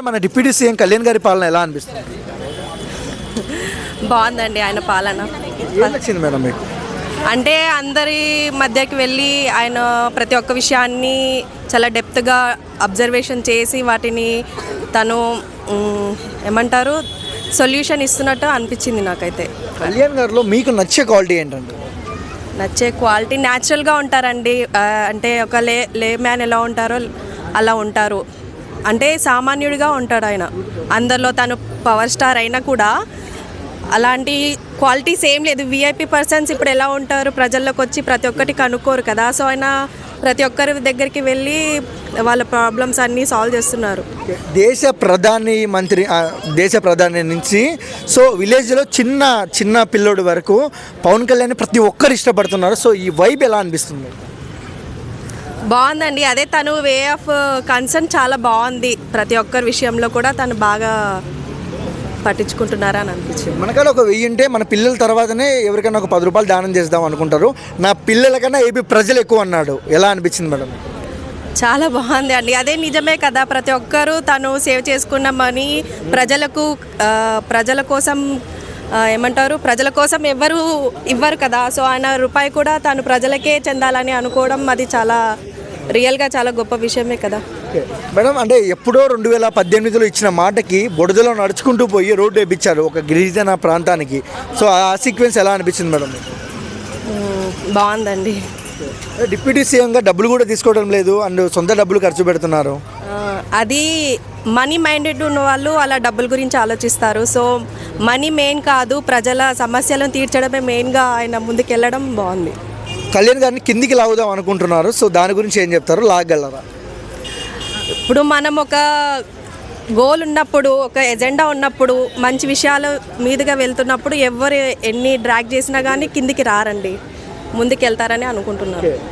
మన deputy CM Kalyan గారి పాలన ఎలా అనిపిస్తుంది? బాగుందండి ఆయన పాలన. ఏం నచ్చింది మేడం మీకు? అంటే అందరి మధ్యకి వెళ్ళి ఆయన ప్రతి ఒక్క విషయాన్ని చాలా డెప్త్గా అబ్జర్వేషన్ చేసి వాటిని తను ఏమంటారు సొల్యూషన్ ఇస్తున్నట్టు అనిపించింది నాకైతే. కళ్యాణ్ గారిలో మీకు నచ్చే క్వాలిటీ ఏంటంటే? నచ్చే క్వాలిటీ న్యాచురల్గా ఉంటారండి. అంటే ఒక లే మ్యాన్ ఎలా ఉంటారో అలా ఉంటారు. అంటే సామాన్యుడిగా ఉంటాడు ఆయన. అందరిలో తను పవర్ స్టార్ అయినా కూడా అలాంటి క్వాలిటీస్ ఏం లేదు. విఐపి పర్సన్స్ ఇప్పుడు ఎలా ఉంటారు, ప్రజల్లోకి వచ్చి ప్రతి ఒక్కటి కనుక్కోరు కదా. సో ఆయన ప్రతి ఒక్కరి దగ్గరికి వెళ్ళి వాళ్ళ ప్రాబ్లమ్స్ అన్నీ సాల్వ్ చేస్తున్నారు. దేశ ప్రధాని నుంచి సో విలేజ్లో చిన్న పిల్లోడి వరకు పవన్ కళ్యాణ్ ప్రతి ఒక్కరు ఇష్టపడుతున్నారు. సో ఈ వైబ్ ఎలా అనిపిస్తుంది? బాగుందండి. అదే తను వే ఆఫ్ కన్సర్న్ చాలా బాగుంది. ప్రతి ఒక్కరి విషయంలో కూడా తను బాగా పట్టించుకుంటున్నారా అని అనిపించింది. మనకాడ ఒక 1000 ఉంటే మన పిల్లల తర్వాతనే ఎవరికైనా ఒక 10 రూపాయలు దానం చేద్దాం అనుకుంటారు. నా పిల్లల కన్నా ఏపీ ప్రజలు ఎక్కువ అన్నాడు. ఎలా అనిపించింది మేడం? చాలా బాగుంది అండి. అదే నిజమే కదా. ప్రతి ఒక్కరూ తను సేవ్ చేసుకున్న మనీ ప్రజల కోసం ఏమంటారు, ప్రజల కోసం ఎవరు ఇవ్వరు కదా. సో ఆయన రూపాయి కూడా తను ప్రజలకే చెందాలని అనుకోవడం అది చాలా రియల్గా చాలా గొప్ప విషయమే కదా. మేడం అంటే ఎప్పుడో 2018లో ఇచ్చిన మాటకి బొడదలో నడుచుకుంటూ పోయి రోడ్డు వేయించారు ఒక గిరిజన ప్రాంతానికి. సో ఆ సీక్వెన్స్ ఎలా అనిపించింది మేడం? బాగుందండి. డిప్యూటీ సీఎంగా డబ్బులు కూడా తీసుకోవడం లేదు అండ్ సొంత డబ్బులు ఖర్చు పెడుతున్నారు. అది మనీ మైండెడ్ ఉన్న వాళ్ళు అలా డబ్బుల గురించి ఆలోచిస్తారు. సో మనీ మెయిన్ కాదు, ప్రజల సమస్యలను తీర్చడమే మెయిన్గా ఆయన ముందుకెళ్ళడం బాగుంది. కళ్యాణ్ గారిని కిందికి లాగుదాం అనుకుంటున్నారు. సో దాని గురించి ఏం చెప్తారు? లాగలరా? ఇప్పుడు మనం ఒక గోల్ ఉన్నప్పుడు, ఒక ఎజెండా ఉన్నప్పుడు, మంచి విషయాల మీదుగా వెళ్తున్నప్పుడు ఎవరు ఎన్ని డ్రాగ్ చేసినా కానీ కిందికి రారండి, ముందుకు వెళ్తారని అనుకుంటున్నారు.